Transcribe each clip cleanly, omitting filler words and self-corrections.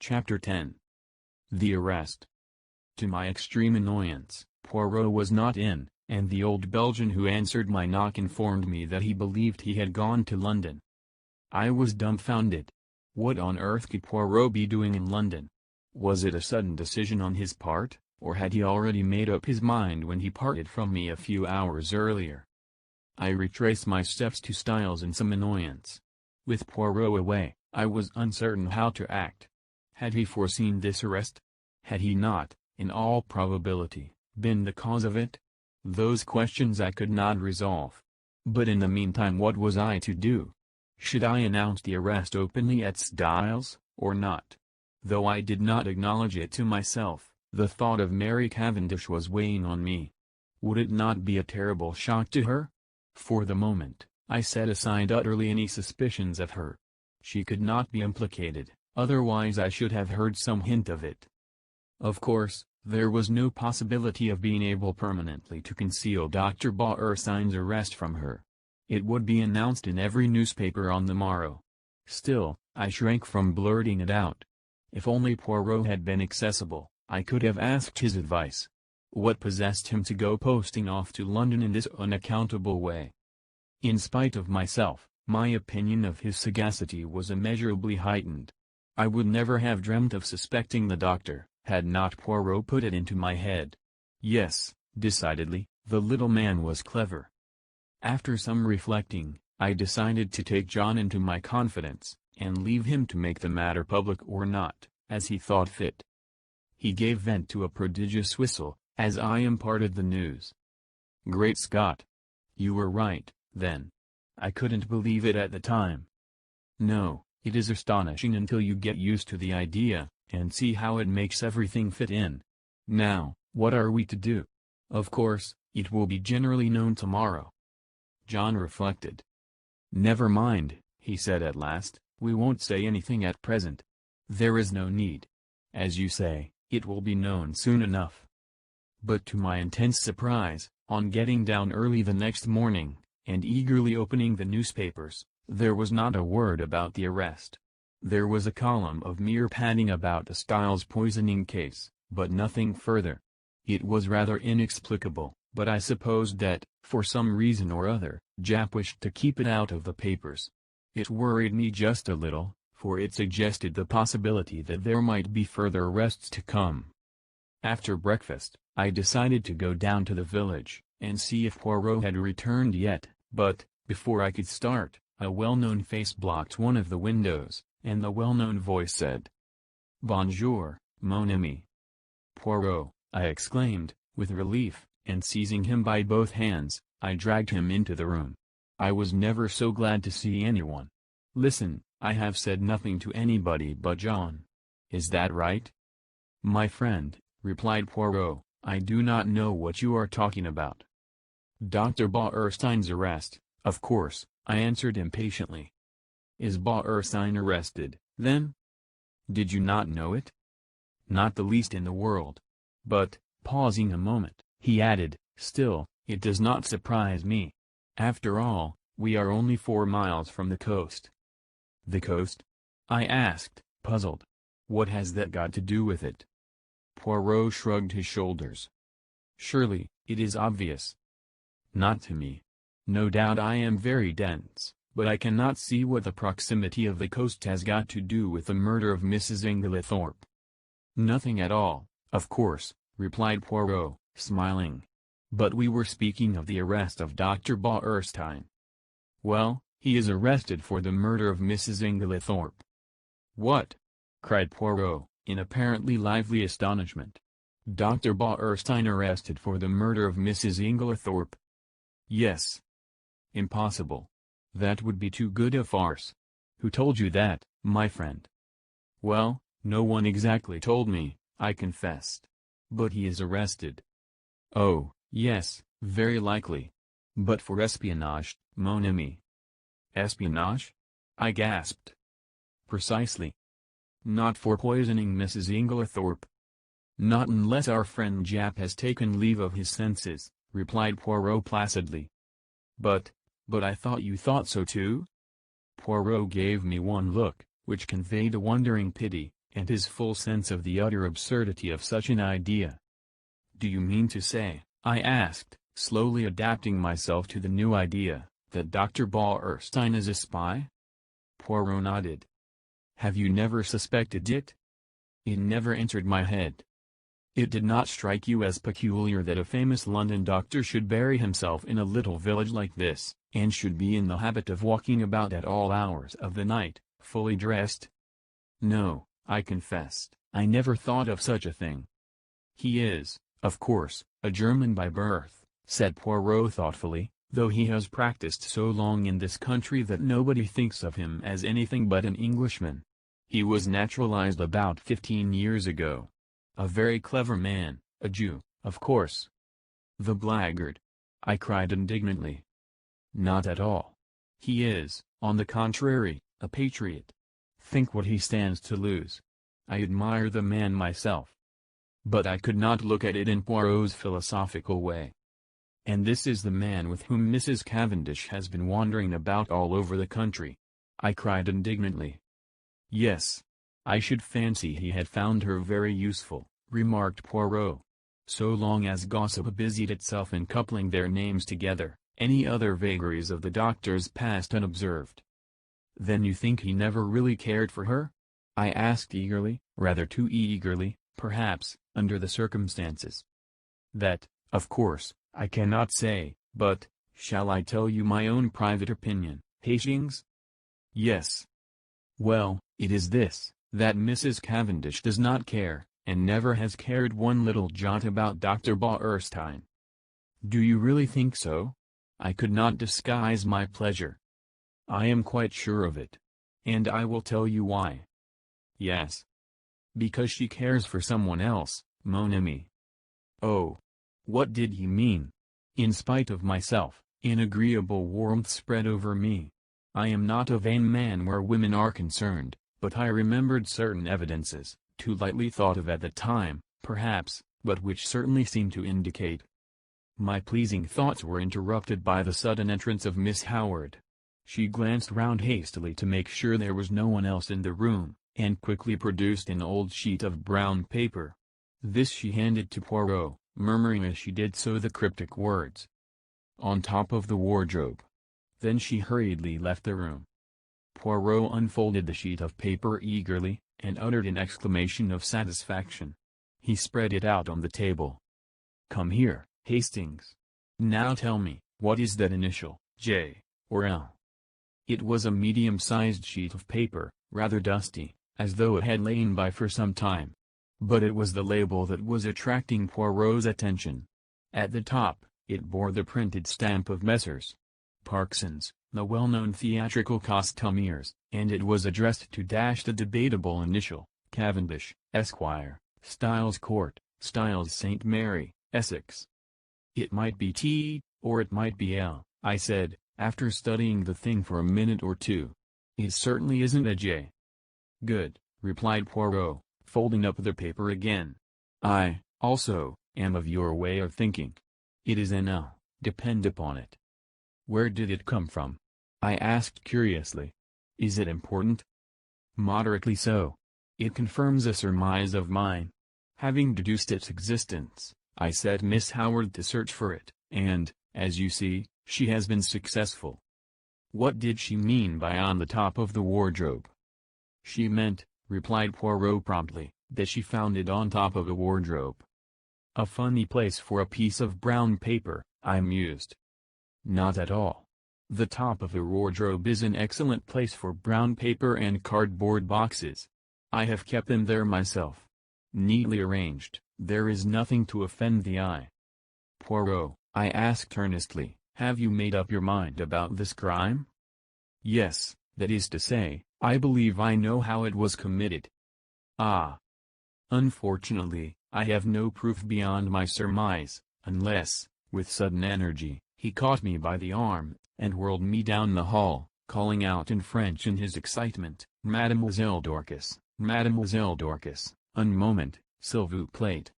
Chapter 10. The Arrest. To my extreme annoyance, Poirot was not in, and the old Belgian who answered my knock informed me that he believed he had gone to London. I was dumbfounded. What on earth could Poirot be doing in London? Was it a sudden decision on his part, or had he already made up his mind when he parted from me a few hours earlier? I retraced my steps to Styles in some annoyance. With Poirot away, I was uncertain how to act. Had he foreseen this arrest? Had he not, in all probability, been the cause of it? Those questions I could not resolve. But in the meantime, what was I to do? Should I announce the arrest openly at Styles, or not? Though I did not acknowledge it to myself, the thought of Mary Cavendish was weighing on me. Would it not be a terrible shock to her? For the moment, I set aside utterly any suspicions of her. She could not be implicated, otherwise I should have heard some hint of it. Of course, there was no possibility of being able permanently to conceal Dr. Beaursign's arrest from her. It would be announced in every newspaper on the morrow. Still, I shrank from blurting it out. If only Poirot had been accessible, I could have asked his advice. What possessed him to go posting off to London in this unaccountable way? In spite of myself, my opinion of his sagacity was immeasurably heightened. I would never have dreamt of suspecting the doctor, had not Poirot put it into my head. Yes, decidedly, the little man was clever. After some reflecting, I decided to take John into my confidence, and leave him to make the matter public or not, as he thought fit. He gave vent to a prodigious whistle, as I imparted the news. Great Scott! You were right, then. I couldn't believe it at the time. No, it is astonishing until you get used to the idea, and see how it makes everything fit in. Now, what are we to do? Of course, it will be generally known tomorrow. John reflected. Never mind, he said at last, we won't say anything at present. There is no need. As you say, it will be known soon enough. But to my intense surprise, on getting down early the next morning, and eagerly opening the newspapers, there was not a word about the arrest. There was a column of mere padding about the Styles poisoning case, but nothing further. It was rather inexplicable, but I supposed that, for some reason or other, Jap wished to keep it out of the papers. It worried me just a little, for it suggested the possibility that there might be further arrests to come. After breakfast, I decided to go down to the village, and see if Poirot had returned yet, but, before I could start, a well-known face blocked one of the windows, and the well-known voice said, "Bonjour, mon ami." "Poirot," I exclaimed, with relief, and seizing him by both hands, I dragged him into the room. I was never so glad to see anyone. "Listen, I have said nothing to anybody but John. Is that right?" "My friend," replied Poirot, "I do not know what you are talking about." "Dr. Beaursign's arrest, of course," I answered impatiently. "Is Beaursign arrested, then? Did you not know it?" "Not the least in the world. But," pausing a moment, he added, "still, it does not surprise me. After all, we are only 4 miles from the coast." "The coast?" I asked, puzzled. "What has that got to do with it?" Poirot shrugged his shoulders. "Surely, it is obvious." "Not to me. No doubt I am very dense, but I cannot see what the proximity of the coast has got to do with the murder of Mrs. Inglethorpe." "Nothing at all, of course," replied Poirot, smiling. "But we were speaking of the arrest of Dr. Beaursign." "Well, he is arrested for the murder of Mrs. Inglethorpe." "What?" cried Poirot, in apparently lively astonishment. "Dr. Beaursign arrested for the murder of Mrs. Inglethorpe?" "Yes." "Impossible. That would be too good a farce. Who told you that, my friend?" "Well, no one exactly told me," I confessed. "But he is arrested." "Oh, yes, very likely. But for espionage, mon ami." "Espionage?" I gasped. "Precisely. Not for poisoning Mrs. Inglethorpe." "Not unless our friend Jap has taken leave of his senses," replied Poirot placidly. But I thought you thought so too?" Poirot gave me one look, which conveyed a wondering pity, and his full sense of the utter absurdity of such an idea. "Do you mean to say," I asked, slowly adapting myself to the new idea, "that Dr. Bauerstein is a spy?" Poirot nodded. "Have you never suspected it?" "It never entered my head." "It did not strike you as peculiar that a famous London doctor should bury himself in a little village like this, and should be in the habit of walking about at all hours of the night, fully dressed?" "No," I confessed, "I never thought of such a thing." "He is, of course, a German by birth," said Poirot thoughtfully, "though he has practiced so long in this country that nobody thinks of him as anything but an Englishman. He was naturalized about 15 years ago. A very clever man, a Jew, of course." "The blackguard!" I cried indignantly. "Not at all. He is, on the contrary, a patriot. Think what he stands to lose. I admire the man myself." But I could not look at it in Poirot's philosophical way. "And this is the man with whom Mrs. Cavendish has been wandering about all over the country?" I cried indignantly. "Yes. I should fancy he had found her very useful," remarked Poirot. "So long as gossip busied itself in coupling their names together, any other vagaries of the doctor's passed unobserved." "Then you think he never really cared for her?" I asked eagerly, rather too eagerly, perhaps, under the circumstances. "That, of course, I cannot say, but, shall I tell you my own private opinion, Hastings?" "Yes." "Well, it is this, that Mrs. Cavendish does not care, and never has cared one little jot about Dr. Bauerstein." "Do you really think so?" I could not disguise my pleasure. "I am quite sure of it. And I will tell you why." "Yes." "Because she cares for someone else, mon ami." "Oh. What did he mean?" In spite of myself, an agreeable warmth spread over me. I am not a vain man where women are concerned, but I remembered certain evidences, too lightly thought of at the time, perhaps, but which certainly seemed to indicate. My pleasing thoughts were interrupted by the sudden entrance of Miss Howard. She glanced round hastily to make sure there was no one else in the room, and quickly produced an old sheet of brown paper. This she handed to Poirot, murmuring as she did so the cryptic words, "On top of the wardrobe." Then she hurriedly left the room. Poirot unfolded the sheet of paper eagerly, and uttered an exclamation of satisfaction. He spread it out on the table. "Come here, Hastings. Now tell me, what is that initial, J, or L?" It was a medium-sized sheet of paper, rather dusty, as though it had lain by for some time. But it was the label that was attracting Poirot's attention. At the top, it bore the printed stamp of Messrs. Parksons, the well-known theatrical costumiers, and it was addressed to the debatable initial, Cavendish, Esquire, Styles Court, Styles St. Mary, Essex. "It might be T, or it might be L," I said, after studying the thing for a minute or two. "It certainly isn't a J." "Good," replied Poirot, folding up the paper again. "I, also, am of your way of thinking. It is an L, depend upon it." "Where did it come from?" I asked curiously. "Is it important?" "Moderately so. It confirms a surmise of mine. Having deduced its existence, I set Miss Howard to search for it, and, as you see, she has been successful." "What did she mean by on the top of the wardrobe?" "She meant," replied Poirot promptly, "that she found it on top of a wardrobe." "A funny place for a piece of brown paper," I mused. "Not at all. The top of a wardrobe is an excellent place for brown paper and cardboard boxes. I have kept them there myself. Neatly arranged, there is nothing to offend the eye." "Poirot," I asked earnestly, "have you made up your mind about this crime?" "Yes, that is to say, I believe I know how it was committed." "Ah." "Unfortunately, I have no proof beyond my surmise, unless," with sudden energy, he caught me by the arm, and whirled me down the hall, calling out in French in his excitement, "Mademoiselle Dorcas, Mademoiselle Dorcas, un moment, s'il vous plaît."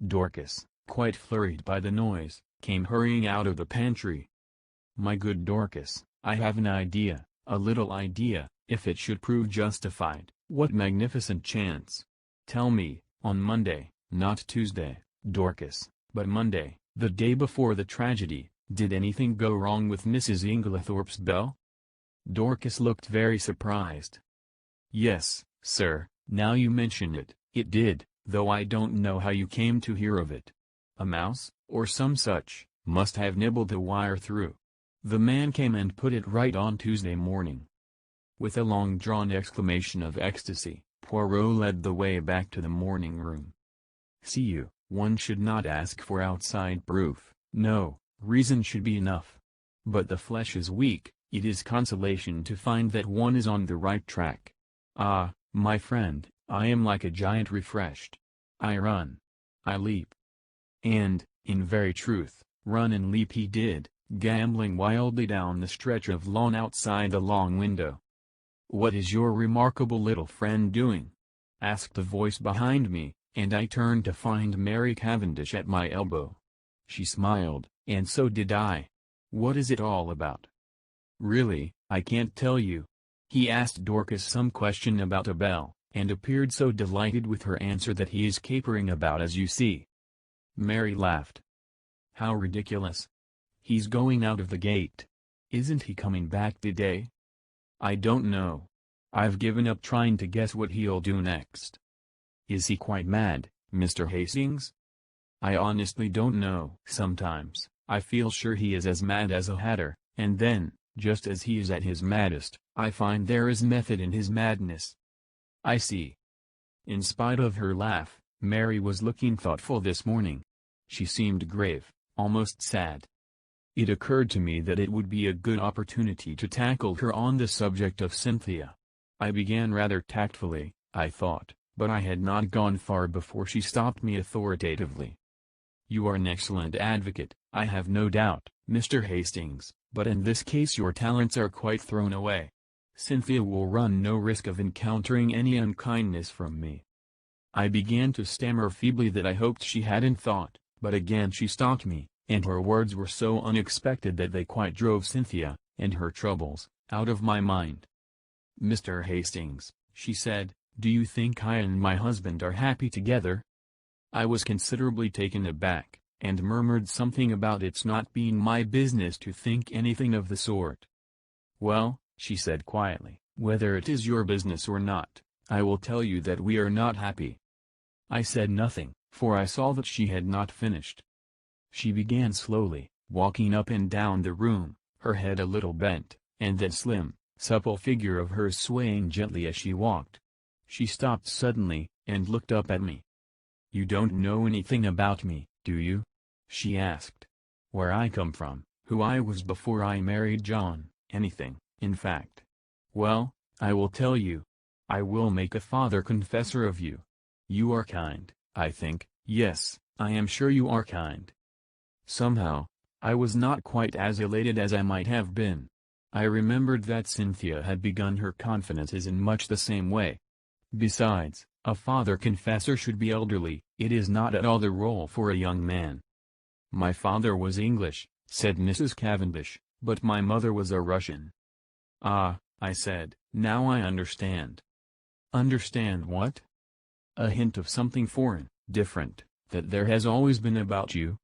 Dorcas, quite flurried by the noise, came hurrying out of the pantry. "My good Dorcas, I have an idea, a little idea, if it should prove justified," What magnificent chance! Tell me, on Monday, not Tuesday, Dorcas, but Monday, the day before the tragedy, did anything go wrong with Mrs. Inglethorpe's bell? Dorcas looked very surprised. Yes, sir, now you mention it, it did, though I don't know how you came to hear of it. A mouse, or some such, must have nibbled the wire through. The man came and put it right on Tuesday morning. With a long-drawn exclamation of ecstasy, Poirot led the way back to the morning room. See you, one should not ask for outside proof, no, reason should be enough. But the flesh is weak, it is consolation to find that one is on the right track. Ah, my friend, I am like a giant refreshed. I run. I leap. And, in very truth, run and leap he did, gambling wildly down the stretch of lawn outside the long window. "What is your remarkable little friend doing?" asked a voice behind me, and I turned to find Mary Cavendish at my elbow. She smiled, and so did I. "What is it all about?" "Really, I can't tell you." He asked Dorcas some question about a bell, and appeared so delighted with her answer that he is capering about as you see. Mary laughed. "How ridiculous. He's going out of the gate. Isn't he coming back today?" "I don't know. I've given up trying to guess what he'll do next." "Is he quite mad, Mr. Hastings?" "I honestly don't know. Sometimes, I feel sure he is as mad as a hatter, and then, just as he is at his maddest, I find there is method in his madness." "I see." In spite of her laugh, Mary was looking thoughtful this morning. She seemed grave, almost sad. It occurred to me that it would be a good opportunity to tackle her on the subject of Cynthia. I began rather tactfully, I thought, but I had not gone far before she stopped me authoritatively. "You are an excellent advocate, I have no doubt, Mr. Hastings, but in this case your talents are quite thrown away. Cynthia will run no risk of encountering any unkindness from me." I began to stammer feebly that I hoped she hadn't thought, but again she stopped me, and her words were so unexpected that they quite drove Cynthia, and her troubles, out of my mind. "Mr. Hastings," she said, "do you think I and my husband are happy together?" I was considerably taken aback, and murmured something about its not being my business to think anything of the sort. "Well," she said quietly, "whether it is your business or not, I will tell you that we are not happy." I said nothing, for I saw that she had not finished. She began slowly, walking up and down the room, her head a little bent, and that slim, supple figure of hers swaying gently as she walked. She stopped suddenly, and looked up at me. "You don't know anything about me, do you?" she asked. "Where I come from, who I was before I married John, anything, in fact. Well, I will tell you. I will make a father confessor of you. You are kind, I think. Yes, I am sure you are kind." Somehow, I was not quite as elated as I might have been. I remembered that Cynthia had begun her confidences in much the same way. Besides, a father-confessor should be elderly, it is not at all the role for a young man. "My father was English," said Mrs. Cavendish, "but my mother was a Russian." "Ah," I said, "now I understand." "Understand what?" "A hint of something foreign, different, that there has always been about you."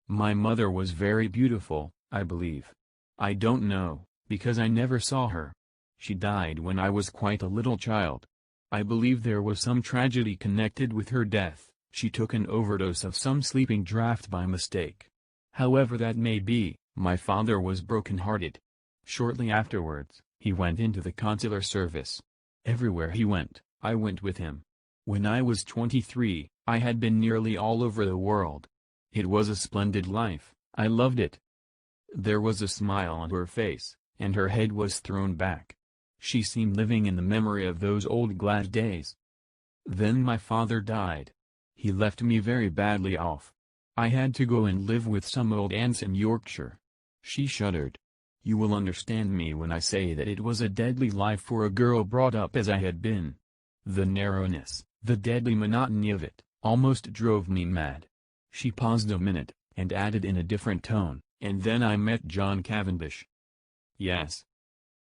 "My mother was very beautiful, I believe." "I don't know, because I never saw her. She died when I was quite a little child. I believe there was some tragedy connected with her death. She took an overdose of some sleeping draught by mistake. However that may be, my father was broken-hearted. Shortly afterwards, he went into the consular service. Everywhere he went, I went with him. When I was 23, I had been nearly all over the world. It was a splendid life, I loved it." There was a smile on her face, and her head was thrown back. She seemed living in the memory of those old glad days. "Then my father died. He left me very badly off. I had to go and live with some old aunts in Yorkshire." She shuddered. "You will understand me when I say that it was a deadly life for a girl brought up as I had been. The narrowness, the deadly monotony of it, almost drove me mad." She paused a minute, and added in a different tone, "And then I met John Cavendish." "Yes."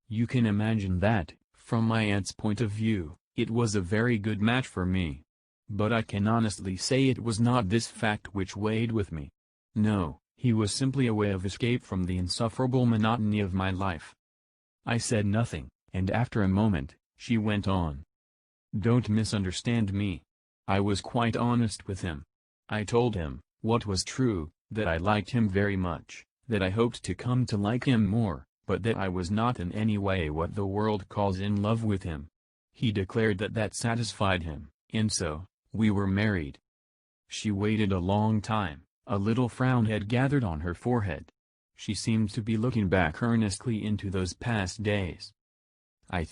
"You can imagine that, from my aunt's point of view, It was a very good match for me. But I can honestly say it was not this fact which weighed with me. No, he was simply a way of escape from the insufferable monotony of my life. I said nothing, and after a moment, she went on. Don't misunderstand me. I was quite honest with him. I told him, what was true, that I liked him very much, that I hoped to come to like him more, but that I was not in any way what the world calls in love with him. He declared that that satisfied him, and so, we were married. She waited a long time, a little frown had gathered on her forehead. She seemed to be looking back earnestly into those past days. I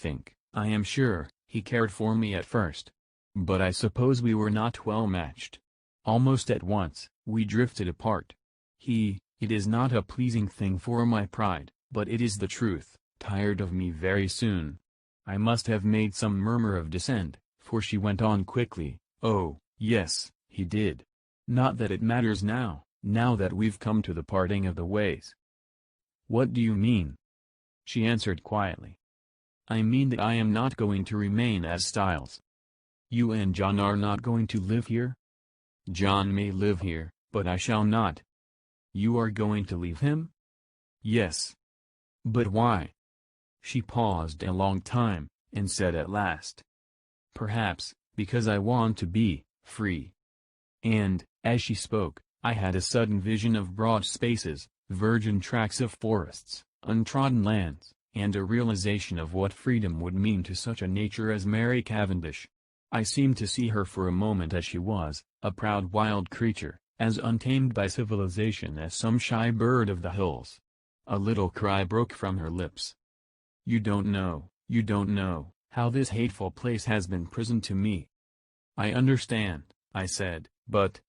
am sure, he cared for me at first. But I suppose we were not well matched. Almost at once, we drifted apart. It is not a pleasing thing for my pride, but it is the truth, tired of me very soon. I must have made some murmur of dissent, for she went on quickly, oh, yes, he did. Not that it matters now that we've come to the parting of the ways. What do you mean? She answered quietly. I mean that I am not going to remain as Styles. You and John are not going to live here? John may live here, but I shall not. You are going to leave him? Yes. But why? She paused a long time, and said at last. Perhaps, because I want to be free. And, as she spoke, I had a sudden vision of broad spaces, virgin tracts of forests, untrodden lands, and a realization of what freedom would mean to such a nature as Mary Cavendish. I seemed to see her for a moment as she was, a proud wild creature, as untamed by civilization as some shy bird of the hills. A little cry broke from her lips. You don't know, how this hateful place has been prison to me. I understand, I said, but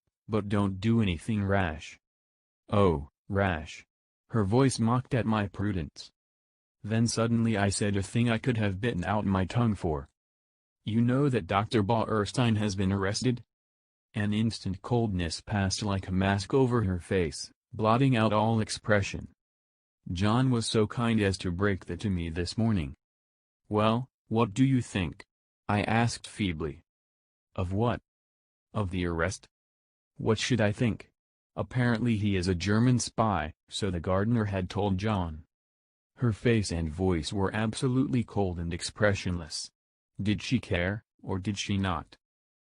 don't do anything rash. Oh, rash. Her voice mocked at my prudence. Then suddenly I said a thing I could have bitten out my tongue for. You know that Dr. Bauerstein has been arrested? An instant coldness passed like a mask over her face, blotting out all expression. John was so kind as to break that to me this morning. Well, what do you think? I asked feebly. Of what? Of the arrest? What should I think? Apparently he is a German spy, so the gardener had told John. Her face and voice were absolutely cold and expressionless. Did she care, or did she not?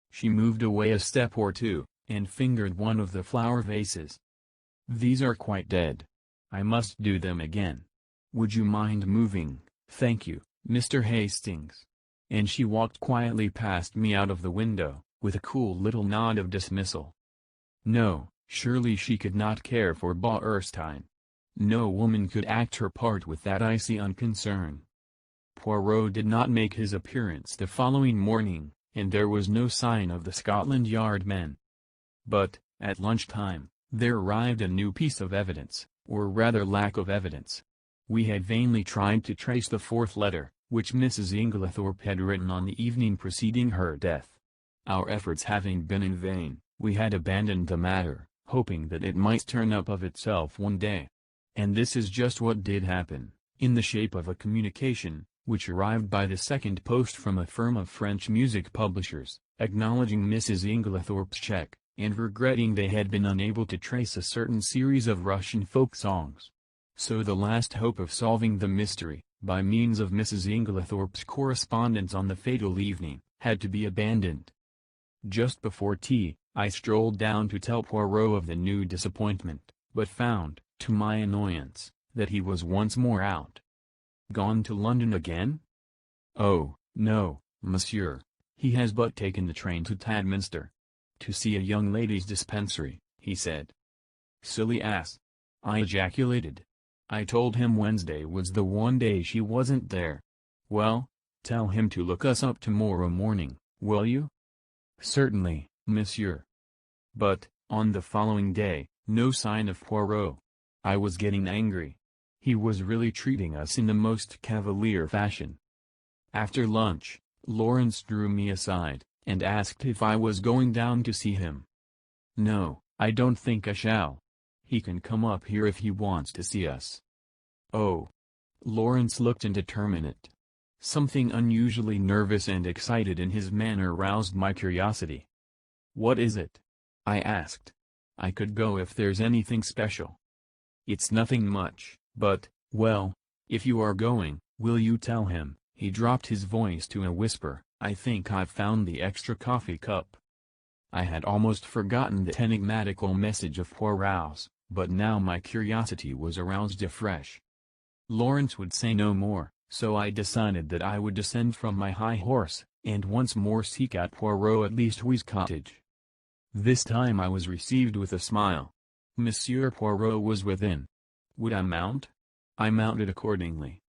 She moved away a step or two, and fingered one of the flower vases. These are quite dead. I must do them again. Would you mind moving? Thank you, Mr. Hastings. And she walked quietly past me out of the window, with a cool little nod of dismissal. No, surely she could not care for Bauerstein. No woman could act her part with that icy unconcern. Poirot did not make his appearance the following morning, and there was no sign of the Scotland Yard men. But, at lunchtime, there arrived a new piece of evidence, or rather lack of evidence. We had vainly tried to trace the fourth letter, which Mrs. Inglethorpe had written on the evening preceding her death. Our efforts having been in vain, we had abandoned the matter, hoping that it might turn up of itself one day. And this is just what did happen, in the shape of a communication, which arrived by the second post from a firm of French music publishers, acknowledging Mrs. Inglethorpe's check, and regretting they had been unable to trace a certain series of Russian folk songs. So the last hope of solving the mystery, by means of Mrs. Inglethorpe's correspondence on the fatal evening, had to be abandoned. Just before tea, I strolled down to tell Poirot of the new disappointment, but found, to my annoyance, that he was once more out. Gone to London again? Oh, no, monsieur. He has but taken the train to Tadminster. To see a young ladies' dispensary, he said. Silly ass! I ejaculated. I told him Wednesday was the one day she wasn't there. Well, tell him to look us up tomorrow morning, will you? Certainly, monsieur. But, on the following day, no sign of Poirot. I was getting angry. He was really treating us in the most cavalier fashion. After lunch, Lawrence drew me aside, and asked if I was going down to see him. No, I don't think I shall. He can come up here if he wants to see us. Oh. Lawrence looked indeterminate. Something unusually nervous and excited in his manner roused my curiosity. "What is it?" I asked. "I could go if there's anything special." "It's nothing much, but, well, if you are going, will you tell him?" He dropped his voice to a whisper, "I think I've found the extra coffee cup." I had almost forgotten the enigmatical message of Poirot's, but now my curiosity was aroused afresh. Lawrence would say no more, so I decided that I would descend from my high horse, and once more seek out Poirot at Leastway's cottage. This time I was received with a smile. Monsieur Poirot was within. Would I mount? I mounted accordingly.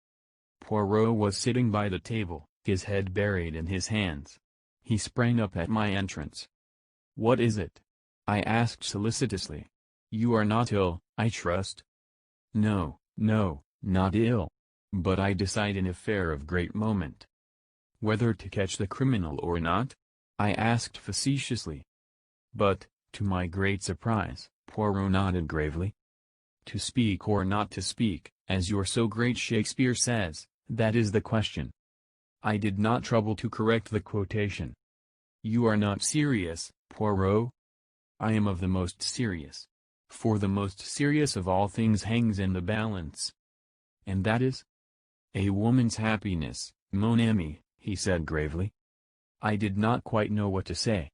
Poirot was sitting by the table, his head buried in his hands. He sprang up at my entrance. "What is it?" I asked solicitously. "You are not ill, I trust?" "No, no, not ill. But I decide an affair of great moment." "Whether to catch the criminal or not?" I asked facetiously. But, to my great surprise, Poirot nodded gravely. "To speak or not to speak, as your so great Shakespeare says, that is the question." I did not trouble to correct the quotation. "You are not serious, Poirot?" "I am of the most serious. For the most serious of all things hangs in the balance." "And that is?" "A woman's happiness, mon ami," he said gravely. I did not quite know what to say.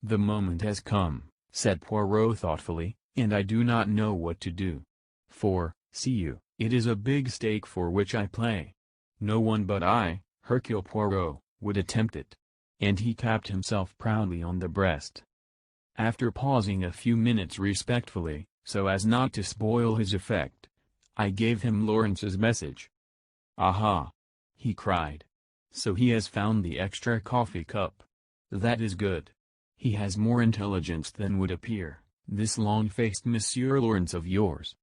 "The moment has come," said Poirot thoughtfully, "and I do not know what to do. For, see you, it is a big stake for which I play. No one but I, Hercule Poirot, would attempt it." And he tapped himself proudly on the breast. After pausing a few minutes respectfully, so as not to spoil his effect, I gave him Lawrence's message. "Aha!" he cried. "So he has found the extra coffee cup. That is good. He has more intelligence than would appear, this long-faced Monsieur Lawrence of yours."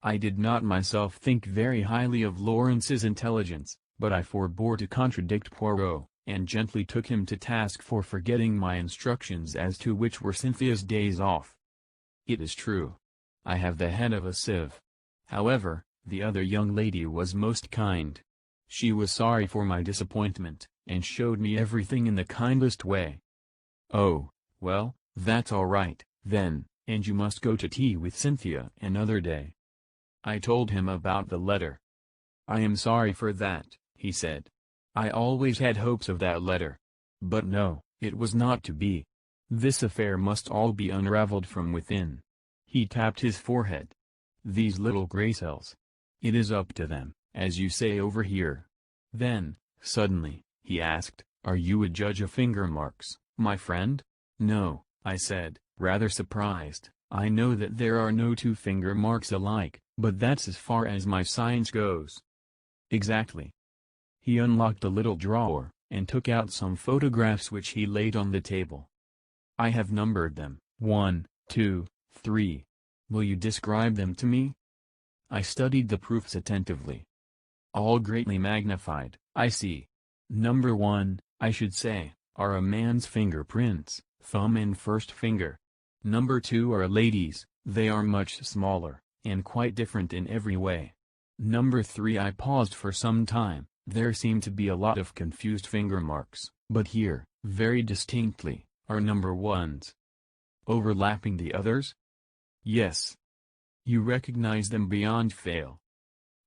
I did not myself think very highly of Lawrence's intelligence, but I forbore to contradict Poirot, and gently took him to task for forgetting my instructions as to which were Cynthia's days off. "It is true. I have the head of a sieve. However, the other young lady was most kind. She was sorry for my disappointment, and showed me everything in the kindest way." "Oh, well, that's all right, then, and you must go to tea with Cynthia another day." I told him about the letter. "I am sorry for that," he said. "I always had hopes of that letter. But no, it was not to be. This affair must all be unraveled from within." He tapped his forehead. "These little gray cells. It is up to them, as you say over here." Then, suddenly, he asked, "Are you a judge of finger marks, my friend?" "No," I said, rather surprised. "I know that there are no two finger marks alike, but that's as far as my science goes." "Exactly." He unlocked a little drawer, and took out some photographs which he laid on the table. "I have numbered them, 1, 2, 3. Will you describe them to me?" I studied the proofs attentively. "All greatly magnified, I see. Number 1, I should say, are a man's fingerprints, thumb and first finger. Number 2 are a lady's, they are much smaller, and quite different in every way. Number 3 I paused for some time, there seemed to be a lot of confused finger marks, but here, very distinctly, are number 1's. Overlapping the others?" "Yes." "You recognize them beyond fail?"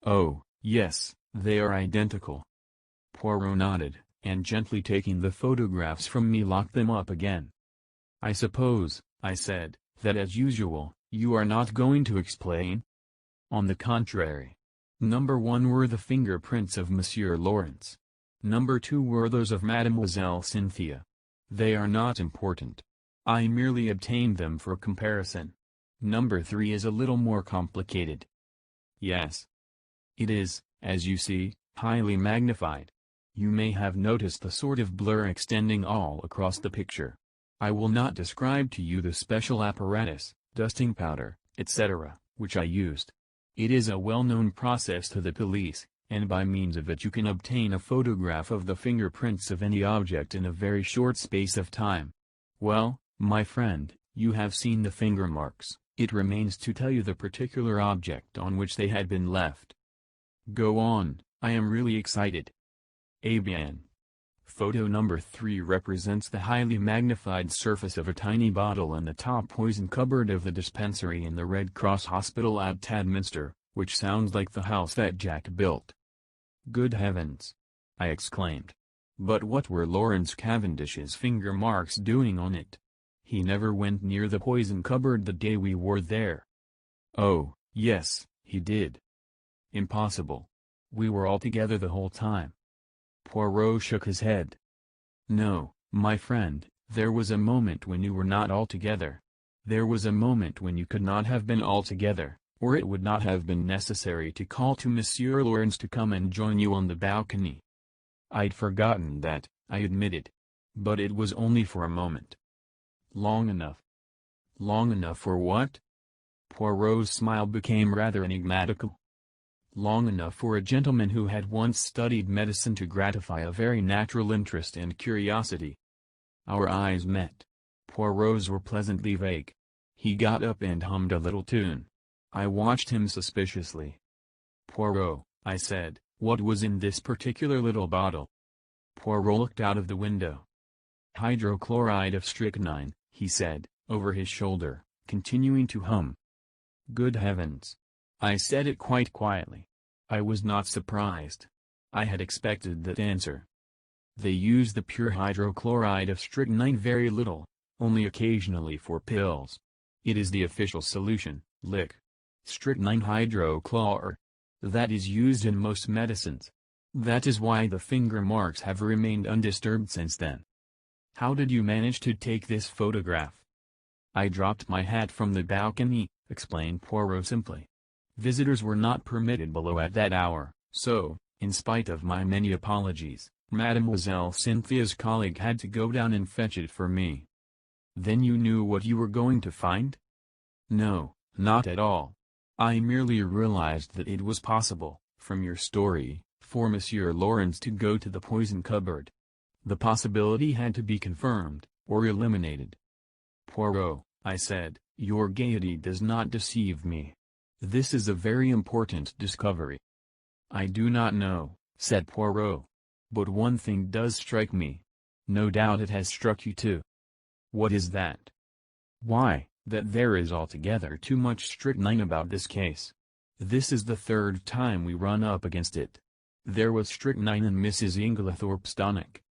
"Oh, yes, they are identical." Poirot nodded, and gently taking the photographs from me locked them up again. "I suppose," I said, "that as usual, you are not going to explain?" "On the contrary. Number 1 were the fingerprints of Monsieur Lawrence. Number 2 were those of Mademoiselle Cynthia. They are not important. I merely obtained them for comparison. Number 3 is a little more complicated." "Yes." "It is, as you see, highly magnified. You may have noticed the sort of blur extending all across the picture. I will not describe to you the special apparatus, dusting powder, etc., which I used. It is a well-known process to the police, and by means of it you can obtain a photograph of the fingerprints of any object in a very short space of time. Well, my friend, you have seen the finger marks, it remains to tell you the particular object on which they had been left." "Go on, I am really excited." ABN. Photo number 3 represents the highly magnified surface of a tiny bottle in the top poison cupboard of the dispensary in the Red Cross Hospital at Tadminster, which sounds like the house that Jack built. Good heavens! I exclaimed. But what were Lawrence Cavendish's finger marks doing on it? He never went near the poison cupboard the day we were there. Oh, yes, he did. Impossible. We were all together the whole time. Poirot shook his head. No, my friend, there was a moment when you were not all together. There was a moment when you could not have been all together, or it would not have been necessary to call to Monsieur Lawrence to come and join you on the balcony. I'd forgotten that, I admitted. But it was only for a moment. Long enough. Long enough for what? Poirot's smile became rather enigmatical. Long enough for a gentleman who had once studied medicine to gratify a very natural interest and curiosity. Our eyes met. Poirot's were pleasantly vague. He got up and hummed a little tune. I watched him suspiciously. Poirot, I said, what was in this particular little bottle? Poirot looked out of the window. Hydrochloride of strychnine, he said, over his shoulder, continuing to hum. Good heavens! I said it quite quietly. I was not surprised. I had expected that answer. They use the pure hydrochloride of strychnine very little, only occasionally for pills. It is the official solution, lic. Strychnine hydrochlor. That is used in most medicines. That is why the finger marks have remained undisturbed since then. How did you manage to take this photograph? I dropped my hat from the balcony, explained Poirot simply. Visitors were not permitted below at that hour, so, in spite of my many apologies, Mademoiselle Cynthia's colleague had to go down and fetch it for me. Then you knew what you were going to find? No, not at all. I merely realized that it was possible, from your story, for Monsieur Lawrence to go to the poison cupboard. The possibility had to be confirmed, or eliminated. Poirot, I said, your gaiety does not deceive me. This is a very important discovery. I do not know, said Poirot. But one thing does strike me. No doubt it has struck you too. What is that? Why, that there is altogether too much strychnine about this case. This is the third time we run up against it. There was strychnine in Mrs. Inglethorpe's tonic.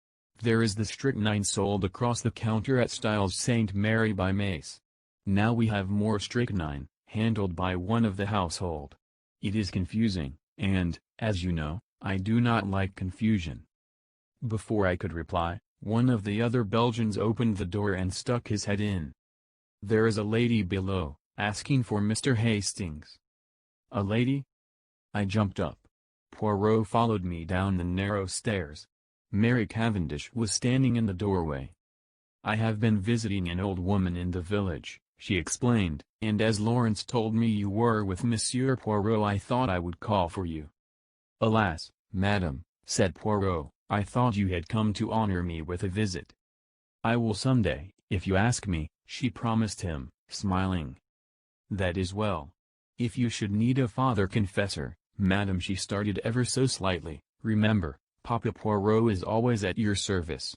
There is the strychnine sold across the counter at Styles St. Mary by Mace. Now we have more strychnine, handled by one of the household. It is confusing, and, as you know, I do not like confusion. Before I could reply, one of the other Belgians opened the door and stuck his head in. There is a lady below, asking for Mr. Hastings. A lady? I jumped up. Poirot followed me down the narrow stairs. Mary Cavendish was standing in the doorway. I have been visiting an old woman in the village, she explained, and as Lawrence told me you were with Monsieur Poirot I thought I would call for you. Alas, madam, said Poirot, I thought you had come to honor me with a visit. I will some day, if you ask me, she promised him, smiling. That is well. If you should need a father confessor, madam, she started ever so slightly, remember, Papa Poirot is always at your service.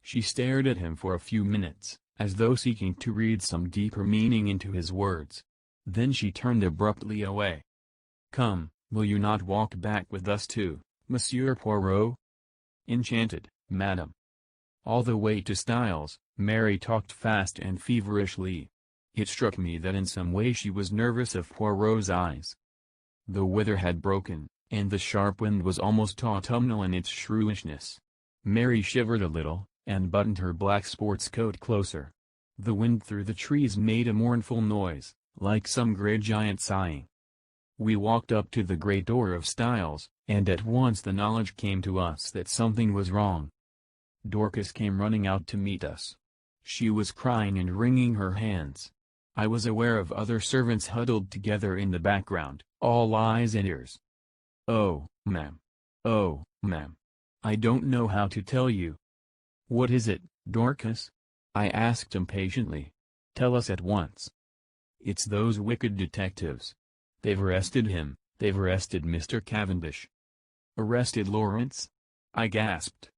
She stared at him for a few minutes, as though seeking to read some deeper meaning into his words. Then she turned abruptly away. Come, will you not walk back with us too, Monsieur Poirot? Enchanted, madam. All the way to Styles, Mary talked fast and feverishly. It struck me that in some way she was nervous of Poirot's eyes. The weather had broken, and the sharp wind was almost autumnal in its shrewishness. Mary shivered a little, and buttoned her black sports coat closer. The wind through the trees made a mournful noise, like some grey giant sighing. We walked up to the great door of Styles, and at once the knowledge came to us that something was wrong. Dorcas came running out to meet us. She was crying and wringing her hands. I was aware of other servants huddled together in the background, all eyes and ears. Oh, ma'am. Oh, ma'am. I don't know how to tell you. What is it, Dorcas? I asked impatiently. Tell us at once. It's those wicked detectives. They've arrested him, they've arrested Mr. Cavendish. Arrested Lawrence? I gasped.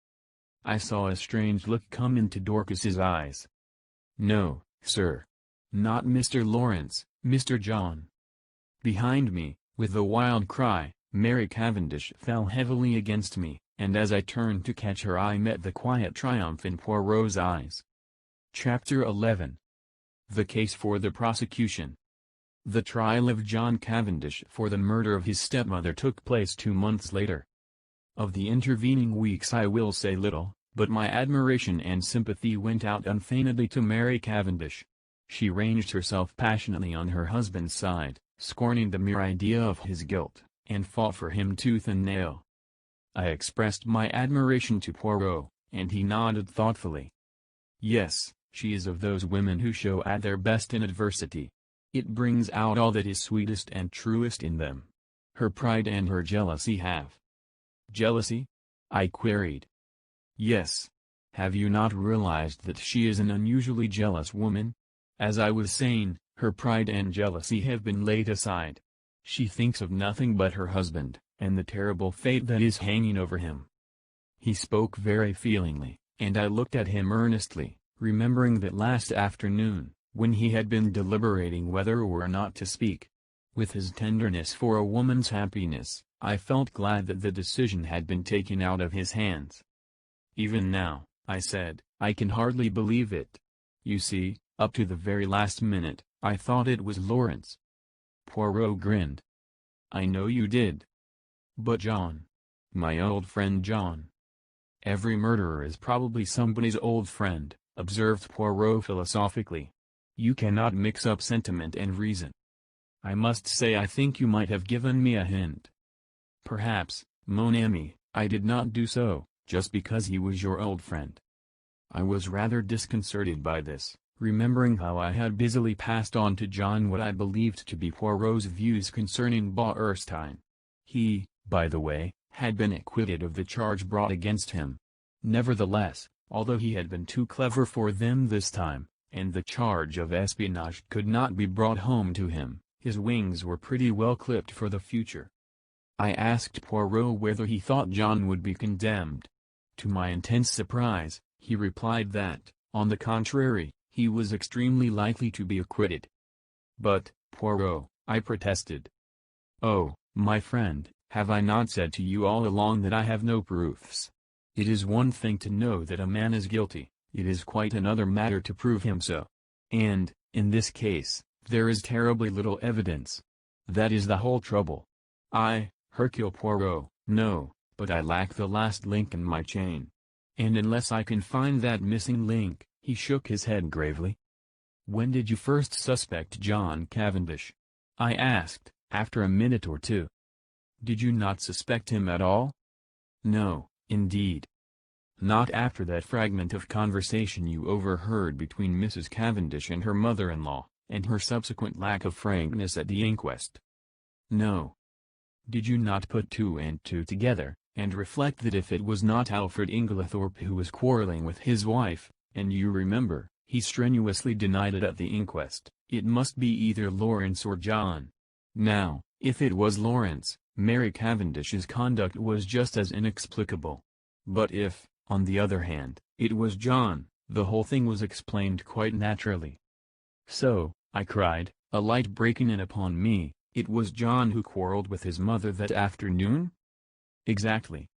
I saw a strange look come into Dorcas's eyes. "No, sir. Not Mr. Lawrence, Mr. John." Behind me, with a wild cry, Mary Cavendish fell heavily against me, and as I turned to catch her I met the quiet triumph in Poirot's eyes. Chapter 11. The case for the prosecution. The trial of John Cavendish for the murder of his stepmother took place 2 months later. Of the intervening weeks I will say little, but my admiration and sympathy went out unfeignedly to Mary Cavendish. She ranged herself passionately on her husband's side, scorning the mere idea of his guilt, and fought for him tooth and nail. I expressed my admiration to Poirot, and he nodded thoughtfully. Yes, she is of those women who show at their best in adversity. It brings out all that is sweetest and truest in them. Her pride and her jealousy have. Jealousy? I queried. Yes. Have you not realized that she is an unusually jealous woman? As I was saying, her pride and jealousy have been laid aside. She thinks of nothing but her husband, and the terrible fate that is hanging over him. He spoke very feelingly, and I looked at him earnestly, remembering that last afternoon, when he had been deliberating whether or not to speak. With his tenderness for a woman's happiness, I felt glad that the decision had been taken out of his hands. "Even now," I said, "I can hardly believe it. You see, up to the very last minute, I thought it was Lawrence." Poirot grinned. "I know you did. But John. My old friend John." "Every murderer is probably somebody's old friend," observed Poirot philosophically. "You cannot mix up sentiment and reason. I must say I think you might have given me a hint." "Perhaps, mon ami, I did not do so, just because he was your old friend." I was rather disconcerted by this, remembering how I had busily passed on to John what I believed to be Poirot's views concerning Beau Erskine. He, by the way, had been acquitted of the charge brought against him. Nevertheless, although he had been too clever for them this time, and the charge of espionage could not be brought home to him, his wings were pretty well clipped for the future. I asked Poirot whether he thought John would be condemned. To my intense surprise, he replied that, on the contrary, he was extremely likely to be acquitted. "But, Poirot," I protested. "Oh, my friend, have I not said to you all along that I have no proofs? It is one thing to know that a man is guilty, it is quite another matter to prove him so. And, in this case, there is terribly little evidence. That is the whole trouble. Hercule Poirot, no, but I lack the last link in my chain. And unless I can find that missing link," he shook his head gravely. "When did you first suspect John Cavendish?" I asked, after a minute or two. "Did you not suspect him at all?" "No, indeed. Not after that fragment of conversation you overheard between Mrs. Cavendish and her mother-in-law, and her subsequent lack of frankness at the inquest." "No." "Did you not put 2 and 2 together, and reflect that if it was not Alfred Inglethorpe who was quarreling with his wife, and you remember, he strenuously denied it at the inquest, it must be either Lawrence or John. Now, if it was Lawrence, Mary Cavendish's conduct was just as inexplicable. But if, on the other hand, it was John, the whole thing was explained quite naturally." "So," I cried, a light breaking in upon me, "it was John who quarreled with his mother that afternoon?" "Exactly."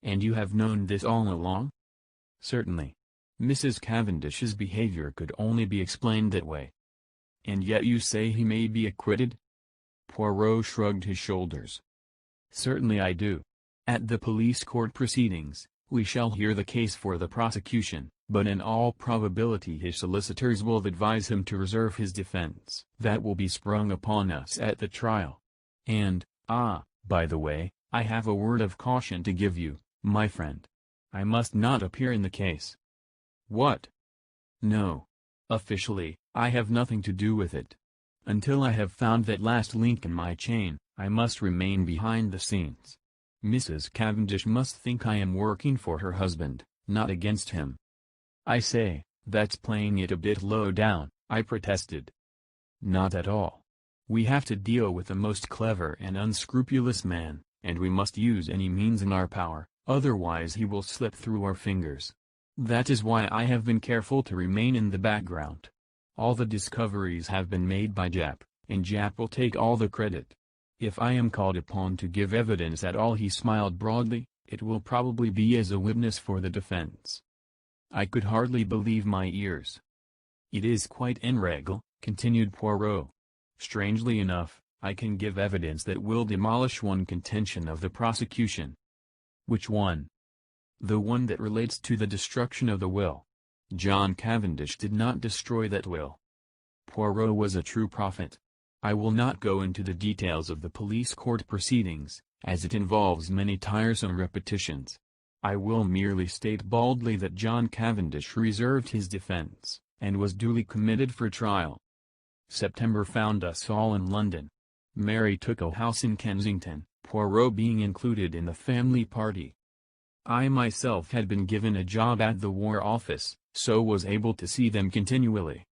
"And you have known this all along?" "Certainly. Mrs. Cavendish's behavior could only be explained that way." "And yet you say he may be acquitted?" Poirot shrugged his shoulders. "Certainly I do. At the police court proceedings, we shall hear the case for the prosecution, but in all probability his solicitors will advise him to reserve his defense. That will be sprung upon us at the trial. And, by the way, I have a word of caution to give you, my friend. I must not appear in the case." "What?" "No. Officially, I have nothing to do with it. Until I have found that last link in my chain, I must remain behind the scenes. Mrs. Cavendish must think I am working for her husband, not against him." "I say, that's playing it a bit low down," I protested. "Not at all. We have to deal with a most clever and unscrupulous man, and we must use any means in our power, Otherwise he will slip through our fingers. That is why I have been careful to remain in the background. All the discoveries have been made by Jap, and Jap will take all the credit. If I am called upon to give evidence at all," he smiled broadly, "it will probably be as a witness for the defense." I could hardly believe my ears. "It is quite en règle," continued Poirot. "Strangely enough, I can give evidence that will demolish one contention of the prosecution." "Which one?" "The one that relates to the destruction of the will. John Cavendish did not destroy that will. Poirot was a true prophet. I will not go into the details of the police court proceedings, as it involves many tiresome repetitions. I will merely state baldly that John Cavendish reserved his defense, and was duly committed for trial. September found us all in London. Mary took a house in Kensington, Poirot being included in the family party. I myself had been given a job at the War Office, so was able to see them continually.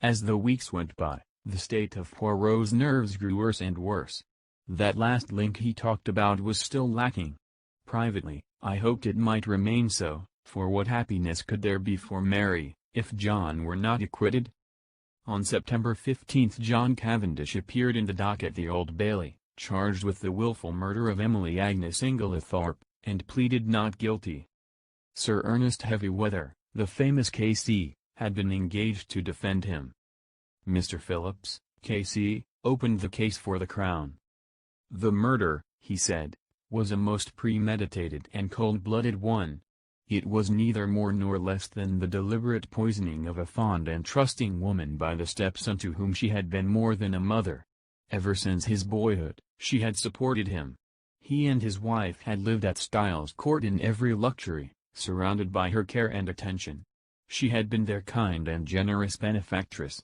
As the weeks went by, the state of Poirot's nerves grew worse and worse. That last link he talked about was still lacking. Privately, I hoped it might remain so, for what happiness could there be for Mary, if John were not acquitted? On September 15 John Cavendish appeared in the dock at the Old Bailey, charged with the wilful murder of Emily Agnes Inglethorpe, and pleaded not guilty. Sir Ernest Heavyweather, the famous K.C., had been engaged to defend him. Mr. Phillips, K.C., opened the case for the Crown. The murder, he said, was a most premeditated and cold-blooded one. It was neither more nor less than the deliberate poisoning of a fond and trusting woman by the stepson to whom she had been more than a mother. Ever since his boyhood, she had supported him. He and his wife had lived at Styles Court in every luxury, surrounded by her care and attention. She had been their kind and generous benefactress.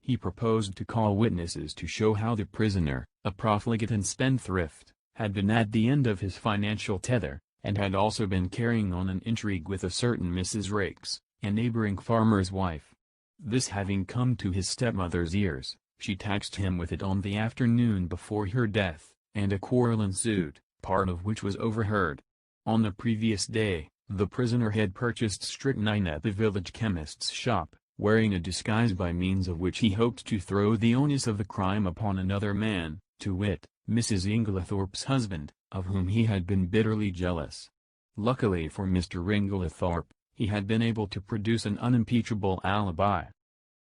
He proposed to call witnesses to show how the prisoner, a profligate and spendthrift, had been at the end of his financial tether, and had also been carrying on an intrigue with a certain Mrs. Raikes, a neighboring farmer's wife. This having come to his stepmother's ears, she taxed him with it on the afternoon before her death, and a quarrel ensued, part of which was overheard. On the previous day, the prisoner had purchased strychnine at the village chemist's shop, wearing a disguise by means of which he hoped to throw the onus of the crime upon another man, to wit, Mrs. Inglethorpe's husband, of whom he had been bitterly jealous. Luckily for Mr. Inglethorpe, he had been able to produce an unimpeachable alibi.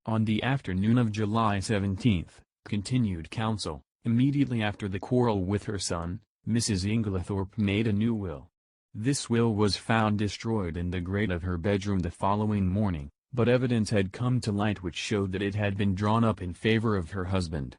On the afternoon of July 17, continued counsel, immediately after the quarrel with her son, Mrs. Inglethorpe made a new will. This will was found destroyed in the grate of her bedroom the following morning, but evidence had come to light which showed that it had been drawn up in favor of her husband.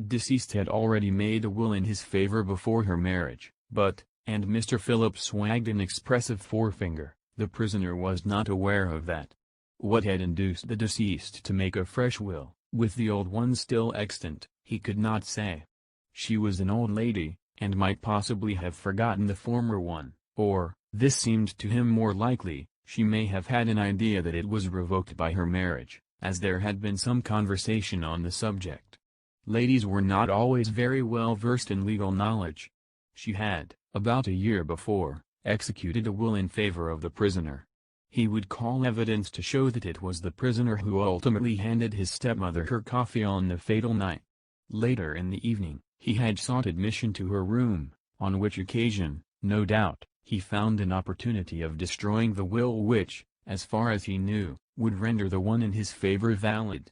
Deceased had already made a will in his favor before her marriage, but, and Mr. Phillips wagged an expressive forefinger, the prisoner was not aware of that. What had induced the deceased to make a fresh will, with the old one still extant, he could not say. She was an old lady, and might possibly have forgotten the former one, or, this seemed to him more likely, she may have had an idea that it was revoked by her marriage, as there had been some conversation on the subject. Ladies were not always very well versed in legal knowledge. She had, about a year before, executed a will in favor of the prisoner. He would call evidence to show that it was the prisoner who ultimately handed his stepmother her coffee on the fatal night. Later in the evening, he had sought admission to her room, on which occasion, no doubt, he found an opportunity of destroying the will which, as far as he knew, would render the one in his favor valid.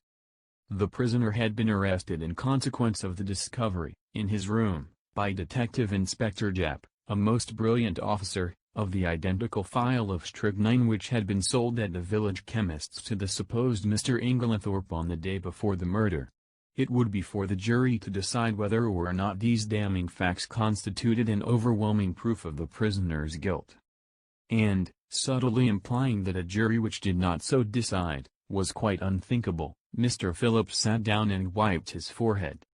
The prisoner had been arrested in consequence of the discovery, in his room, by Detective Inspector Jap, a most brilliant officer, of the identical phial of strychnine which had been sold at the village chemist's to the supposed Mr. Inglethorpe on the day before the murder. It would be for the jury to decide whether or not these damning facts constituted an overwhelming proof of the prisoner's guilt. And, subtly implying that a jury which did not so decide, was quite unthinkable, Mr. Phillips sat down and wiped his forehead.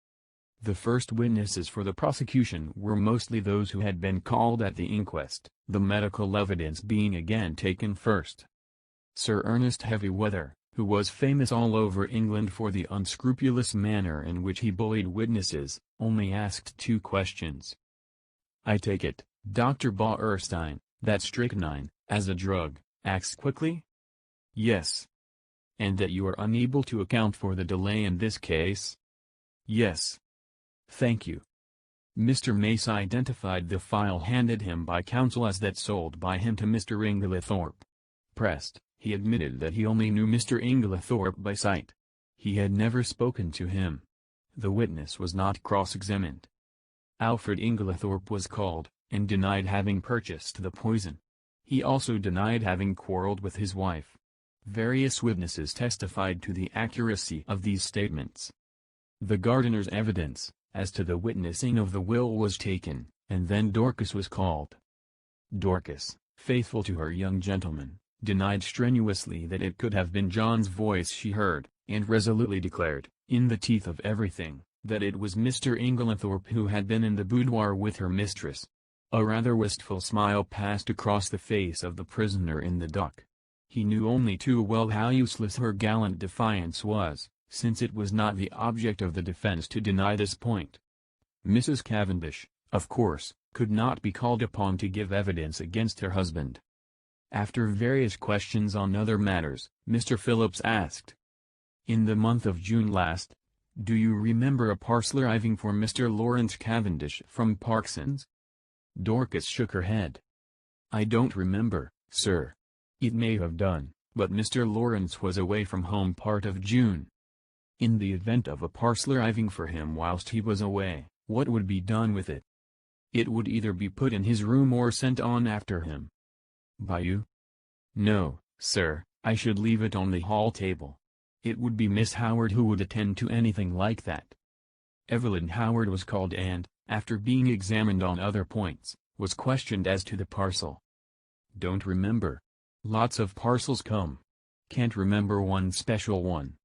The first witnesses for the prosecution were mostly those who had been called at the inquest, the medical evidence being again taken first. Sir Ernest Heavyweather, who was famous all over England for the unscrupulous manner in which he bullied witnesses, only asked two questions. "I take it, Dr. Bauerstein, that strychnine, as a drug, acts quickly? Yes. And that you are unable to account for the delay in this case? Yes. Thank you. Mr. Mace identified the file handed him by counsel as that sold by him to Mr. Inglethorpe. Pressed, he admitted that he only knew Mr. Inglethorpe by sight. He had never spoken to him. The witness was not cross-examined. Alfred Inglethorpe was called, and denied having purchased the poison. He also denied having quarreled with his wife. Various witnesses testified to the accuracy of these statements. The gardener's evidence, as to the witnessing of the will was taken, and then Dorcas was called. Dorcas, faithful to her young gentleman, denied strenuously that it could have been John's voice she heard, and resolutely declared, in the teeth of everything, that it was Mr. Inglethorpe who had been in the boudoir with her mistress. A rather wistful smile passed across the face of the prisoner in the dock. He knew only too well how useless her gallant defiance was, since it was not the object of the defense to deny this point. Mrs. Cavendish, of course, could not be called upon to give evidence against her husband. After various questions on other matters, Mr. Phillips asked, "In the month of June last, do you remember a parcel arriving for Mr. Lawrence Cavendish from Parkson's?" Dorcas shook her head. "I don't remember, sir. It may have done, but Mr. Lawrence was away from home part of June." "In the event of a parcel arriving for him whilst he was away, what would be done with it?" "It would either be put in his room or sent on after him." "By you?" "No, sir, I should leave it on the hall table. It would be Miss Howard who would attend to anything like that." Evelyn Howard was called and, after being examined on other points, was questioned as to the parcel. "Don't remember. Lots of parcels come. Can't remember one special one."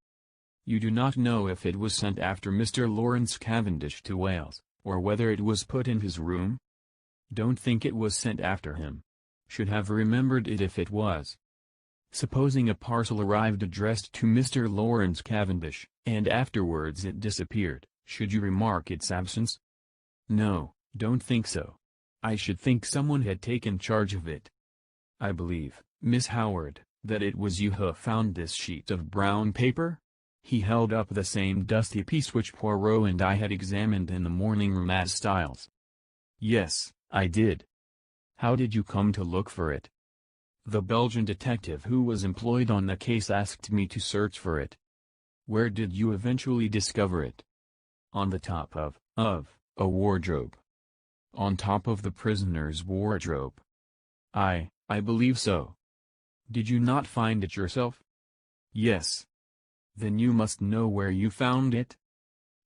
"You do not know if it was sent after Mr. Lawrence Cavendish to Wales, or whether it was put in his room?" "Don't think it was sent after him. Should have remembered it if it was." "Supposing a parcel arrived addressed to Mr. Lawrence Cavendish, and afterwards it disappeared, should you remark its absence?" "No, don't think so. I should think someone had taken charge of it." "I believe, Miss Howard, that it was you who found this sheet of brown paper?" He held up the same dusty piece which Poirot and I had examined in the morning room as Styles. "Yes, I did." "How did you come to look for it?" "The Belgian detective who was employed on the case asked me to search for it." "Where did you eventually discover it?" "On the top of a wardrobe." "On top of the prisoner's wardrobe?" I believe so." "Did you not find it yourself?" "Yes." "Then you must know where you found it?"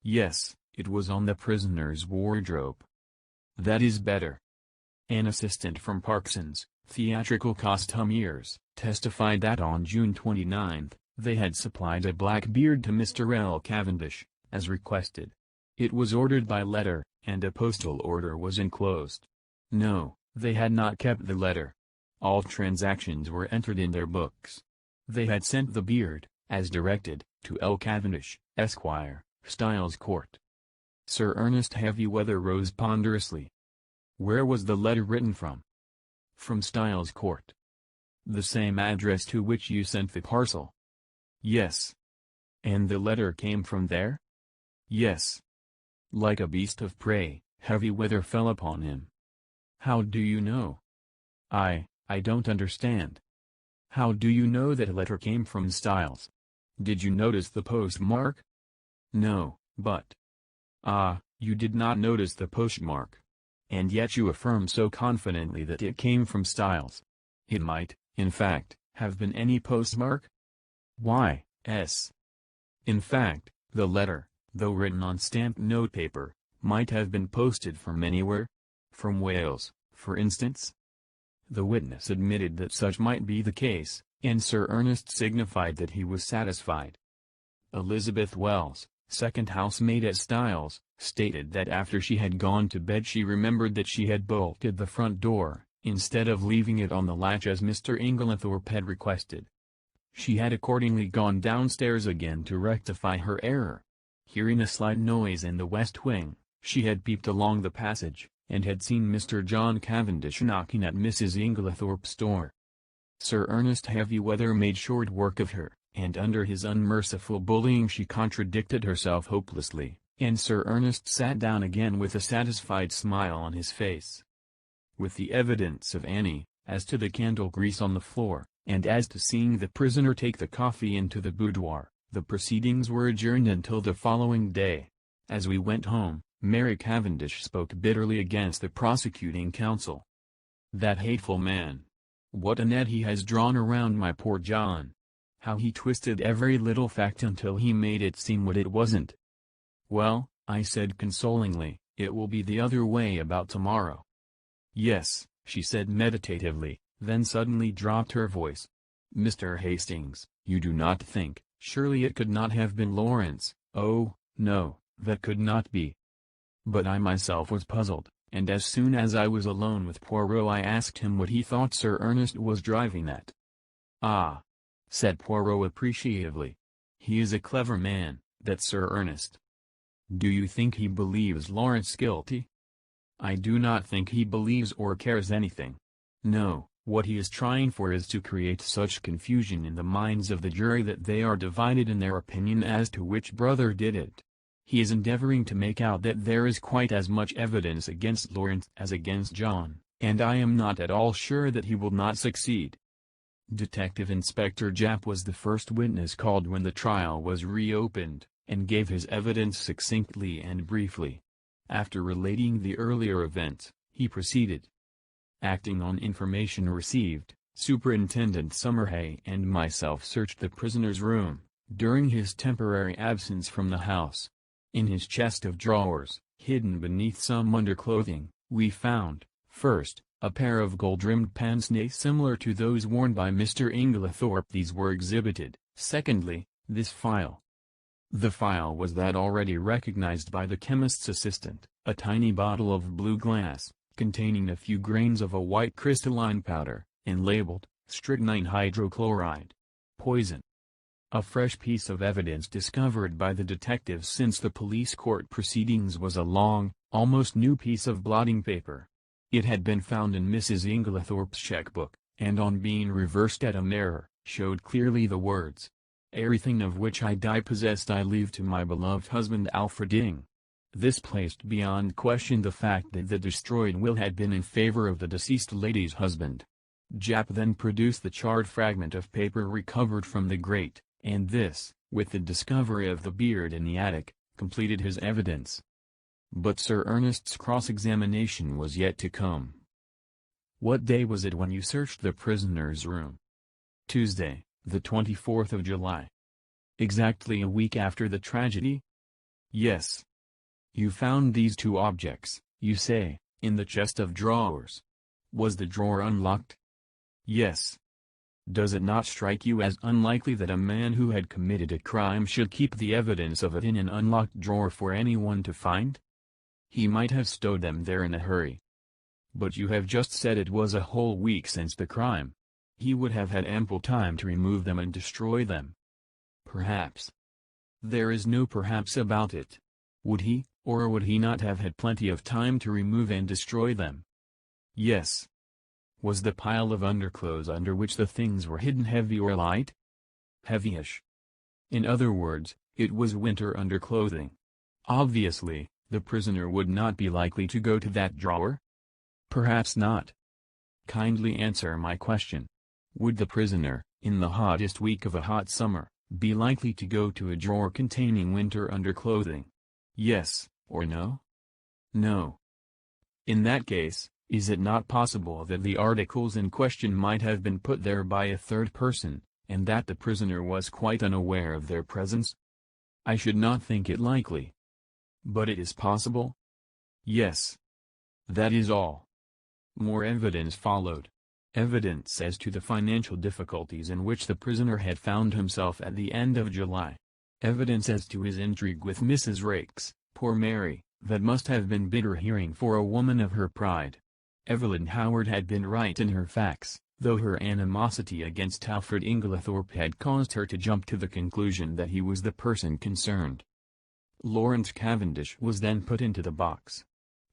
"Yes, it was on the prisoner's wardrobe." "That is better." An assistant from Parkson's, theatrical costumiers, testified that on June 29, they had supplied a black beard to Mr. L. Cavendish, as requested. It was ordered by letter, and a postal order was enclosed. No, they had not kept the letter. All transactions were entered in their books. They had sent the beard, as directed, to L. Cavendish, Esquire, Styles Court. Sir Ernest Heavyweather rose ponderously. "Where was the letter written from?" "From Styles Court." "The same address to which you sent the parcel?" "Yes." "And the letter came from there?" "Yes." Like a beast of prey, Heavyweather fell upon him. "How do you know?" I don't understand." "How do you know that letter came from Styles? Did you notice the postmark?" "No, but—" "Ah, you did not notice the postmark. And yet you affirm so confidently that it came from Styles. It might, in fact, have been any postmark?" "Why, yes. In fact, the letter, though written on stamped notepaper, might have been posted from anywhere. From Wales, for instance." The witness admitted that such might be the case, and Sir Ernest signified that he was satisfied. Elizabeth Wells, second housemaid at Styles, stated that after she had gone to bed she remembered that she had bolted the front door, instead of leaving it on the latch as Mr. Inglethorpe had requested. She had accordingly gone downstairs again to rectify her error. Hearing a slight noise in the west wing, she had peeped along the passage, and had seen Mr. John Cavendish knocking at Mrs. Inglethorpe's door. Sir Ernest Heavyweather made short work of her, and under his unmerciful bullying she contradicted herself hopelessly, and Sir Ernest sat down again with a satisfied smile on his face. With the evidence of Annie, as to the candle grease on the floor, and as to seeing the prisoner take the coffee into the boudoir, the proceedings were adjourned until the following day. As we went home, Mary Cavendish spoke bitterly against the prosecuting counsel. "That hateful man! What a net he has drawn around my poor John! How he twisted every little fact until he made it seem what it wasn't." "Well," I said consolingly, "it will be the other way about tomorrow." "Yes," she said meditatively, then suddenly dropped her voice. "Mr. Hastings, you do not think, surely it could not have been Lawrence?" "Oh, no, that could not be." But I myself was puzzled, and as soon as I was alone with Poirot I asked him what he thought Sir Ernest was driving at. "Ah," said Poirot appreciatively. "He is a clever man, that Sir Ernest." "Do you think he believes Lawrence guilty?" "I do not think he believes or cares anything. No, what he is trying for is to create such confusion in the minds of the jury that they are divided in their opinion as to which brother did it. He is endeavoring to make out that there is quite as much evidence against Lawrence as against John, and I am not at all sure that he will not succeed." Detective Inspector Japp was the first witness called when the trial was reopened, and gave his evidence succinctly and briefly. After relating the earlier events, he proceeded. "Acting on information received, Superintendent Summerhay and myself searched the prisoner's room, during his temporary absence from the house. In his chest of drawers, hidden beneath some underclothing, we found, first, a pair of gold-rimmed pince-nez similar to those worn by Mr. Inglethorpe. These were exhibited. Secondly, this file. The file was that already recognized by the chemist's assistant, a tiny bottle of blue glass, containing a few grains of a white crystalline powder, and labeled, strychnine hydrochloride. Poison. A fresh piece of evidence discovered by the detectives since the police court proceedings was a long, almost new piece of blotting paper. It had been found in Mrs. Inglethorpe's checkbook, and on being reversed at an error, showed clearly the words, "Everything of which I die possessed I leave to my beloved husband Alfred Ing." This placed beyond question the fact that the destroyed will had been in favor of the deceased lady's husband. Japp then produced the charred fragment of paper recovered from the grate, and this, with the discovery of the beard in the attic, completed his evidence. But Sir Ernest's cross-examination was yet to come. "What day was it when you searched the prisoner's room?" "Tuesday, the 24th of July. Exactly a week after the tragedy?" "Yes." "You found these two objects, you say, in the chest of drawers. Was the drawer unlocked?" "Yes." "Does it not strike you as unlikely that a man who had committed a crime should keep the evidence of it in an unlocked drawer for anyone to find? He might have stowed them there in a hurry." "But you have just said it was a whole week since the crime. He would have had ample time to remove them and destroy them." "Perhaps." "There is no perhaps about it. Would he, or would he not have had plenty of time to remove and destroy them?" "Yes." "Was the pile of underclothes under which the things were hidden heavy or light?" "Heavyish." "In other words, it was winter underclothing. Obviously, the prisoner would not be likely to go to that drawer?" "Perhaps not." "Kindly answer my question. Would the prisoner, in the hottest week of a hot summer, be likely to go to a drawer containing winter underclothing? Yes, or no?" "No." "In that case, is it not possible that the articles in question might have been put there by a third person, and that the prisoner was quite unaware of their presence?" "I should not think it likely." "But it is possible?" "Yes." "That is all." More evidence followed. Evidence as to the financial difficulties in which the prisoner had found himself at the end of July. Evidence as to his intrigue with Mrs. Raikes, poor Mary, that must have been bitter hearing for a woman of her pride. Evelyn Howard had been right in her facts, though her animosity against Alfred Inglethorpe had caused her to jump to the conclusion that he was the person concerned. Lawrence Cavendish was then put into the box.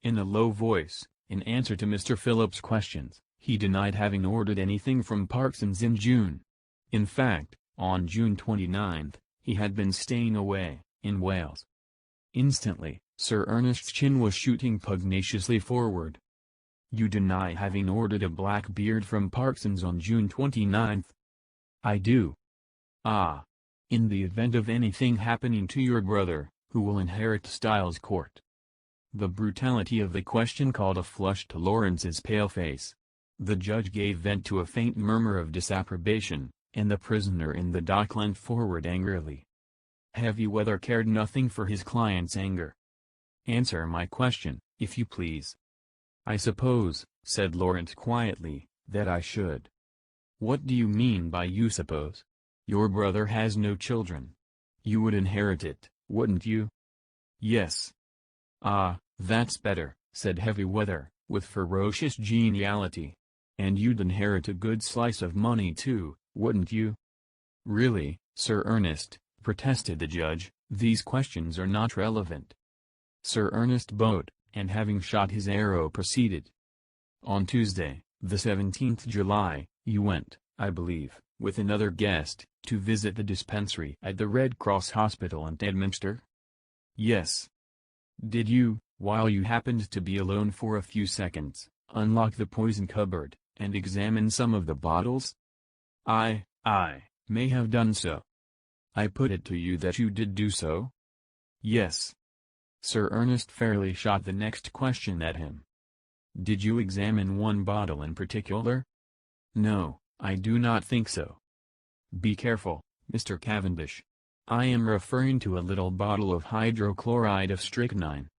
In a low voice, in answer to Mr. Phillips' questions, he denied having ordered anything from Parsons in June. In fact, on June 29, he had been staying away, in Wales. Instantly, Sir Ernest's chin was shooting pugnaciously forward. "You deny having ordered a black beard from Parsons on June 29? "I do." "Ah. In the event of anything happening to your brother, who will inherit Styles Court?" The brutality of the question called a flush to Lawrence's pale face. The judge gave vent to a faint murmur of disapprobation, and the prisoner in the dock leant forward angrily. Heavyweather cared nothing for his client's anger. "Answer my question, if you please." "I suppose," said Lawrence quietly, "that I should." "What do you mean by you suppose? Your brother has no children. You would inherit it, wouldn't you?" "Yes." "Ah, that's better," said Heavyweather, with ferocious geniality. "And you'd inherit a good slice of money too, wouldn't you?" "Really, Sir Ernest," protested the judge, "these questions are not relevant." Sir Ernest bowed, and having shot his arrow proceeded. "On Tuesday, the 17th July, you went, I believe, with another guest, to visit the dispensary at the Red Cross Hospital in Tedminster?" "Yes." "Did you, while you happened to be alone for a few seconds, unlock the poison cupboard, and examine some of the bottles?" I may have done so." "I put it to you that you did do so?" "Yes." Sir Ernest fairly shot the next question at him. "Did you examine one bottle in particular?" "No, I do not think so." "Be careful, Mr. Cavendish. I am referring to a little bottle of hydrochloride of strychnine."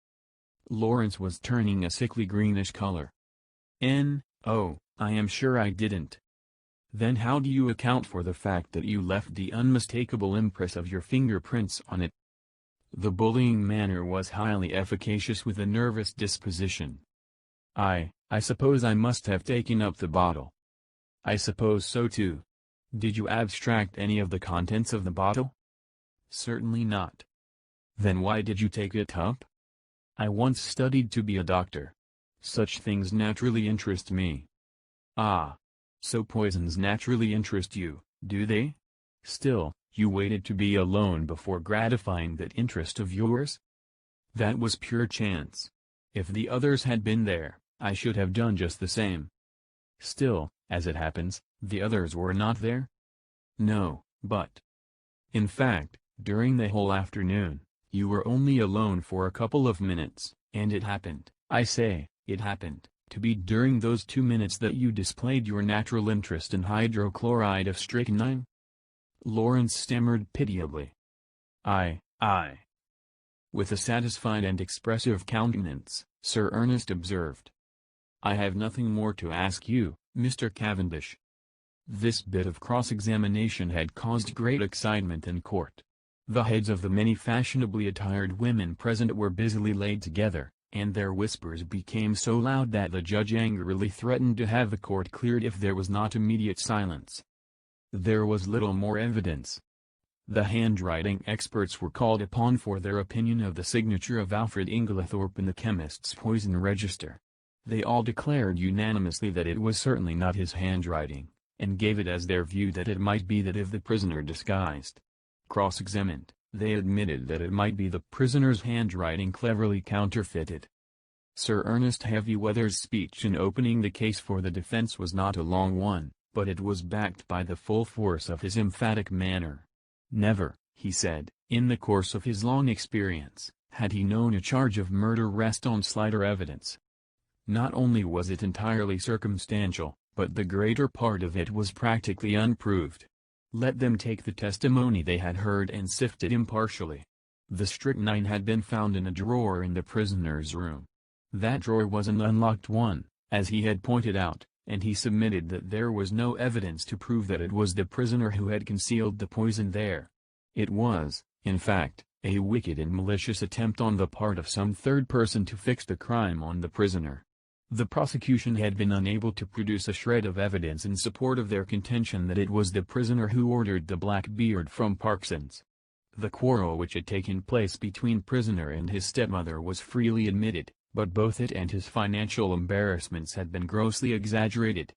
Lawrence was turning a sickly greenish color. "Oh, I am sure I didn't." "Then how do you account for the fact that you left the unmistakable impress of your fingerprints on it?" The bullying manner was highly efficacious with a nervous disposition. I suppose I must have taken up the bottle." "I suppose so too. Did you abstract any of the contents of the bottle?" "Certainly not." "Then why did you take it up?" "I once studied to be a doctor. Such things naturally interest me." "Ah. So poisons naturally interest you, do they? Still, you waited to be alone before gratifying that interest of yours?" "That was pure chance. If the others had been there, I should have done just the same." "Still, as it happens, the others were not there?" "No, but—" "In fact, during the whole afternoon, you were only alone for a couple of minutes, and it happened, it happened, to be during those 2 minutes that you displayed your natural interest in hydrochloride of strychnine?" Lawrence stammered pitiably. I. With a satisfied and expressive countenance, Sir Ernest observed. "I have nothing more to ask you, Mr. Cavendish." This bit of cross-examination had caused great excitement in court. The heads of the many fashionably attired women present were busily laid together, and their whispers became so loud that the judge angrily threatened to have the court cleared if there was not immediate silence. There was little more evidence. The handwriting experts were called upon for their opinion of the signature of Alfred Inglethorpe in the chemist's poison register. They all declared unanimously that it was certainly not his handwriting, and gave it as their view that it might be that of the prisoner disguised. Cross-examined, they admitted that it might be the prisoner's handwriting cleverly counterfeited. Sir Ernest Heavyweather's speech in opening the case for the defense was not a long one, but it was backed by the full force of his emphatic manner. Never, he said, in the course of his long experience, had he known a charge of murder rest on slighter evidence. Not only was it entirely circumstantial, but the greater part of it was practically unproved. Let them take the testimony they had heard and sift it impartially. The strychnine had been found in a drawer in the prisoner's room. That drawer was an unlocked one, as he had pointed out, and he submitted that there was no evidence to prove that it was the prisoner who had concealed the poison there. It was, in fact, a wicked and malicious attempt on the part of some third person to fix the crime on the prisoner. The prosecution had been unable to produce a shred of evidence in support of their contention that it was the prisoner who ordered the black beard from Parsons. The quarrel which had taken place between prisoner and his stepmother was freely admitted, but both it and his financial embarrassments had been grossly exaggerated.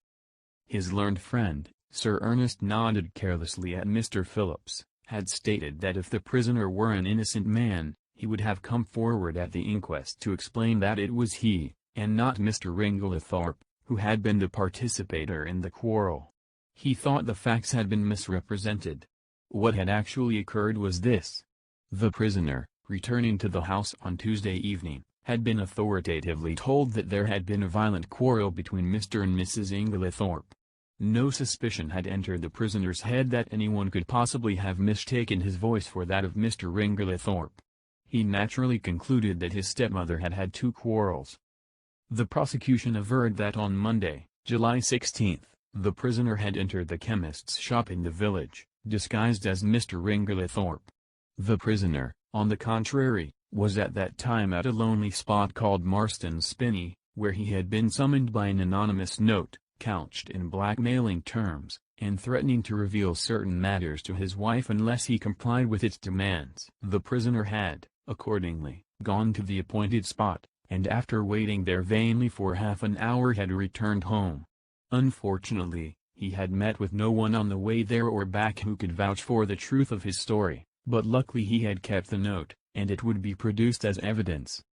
His learned friend, Sir Ernest, nodded carelessly at Mr. Phillips, had stated that if the prisoner were an innocent man, he would have come forward at the inquest to explain that it was he, and not Mr. Ringlethorpe, who had been the participator in the quarrel. He thought the facts had been misrepresented. What had actually occurred was this. The prisoner, returning to the house on Tuesday evening, had been authoritatively told that there had been a violent quarrel between Mr. and Mrs. Ringlethorpe. No suspicion had entered the prisoner's head that anyone could possibly have mistaken his voice for that of Mr. Ringlethorpe. He naturally concluded that his stepmother had had two quarrels. The prosecution averred that on Monday, July 16, the prisoner had entered the chemist's shop in the village, disguised as Mr. Ringlethorpe. The prisoner, on the contrary, was at that time at a lonely spot called Marston's Spinney, where he had been summoned by an anonymous note, couched in blackmailing terms, and threatening to reveal certain matters to his wife unless he complied with its demands. The prisoner had, accordingly, gone to the appointed spot, and after waiting there vainly for half an hour had returned home. Unfortunately, he had met with no one on the way there or back who could vouch for the truth of his story, but luckily he had kept the note, and it would be produced as evidence.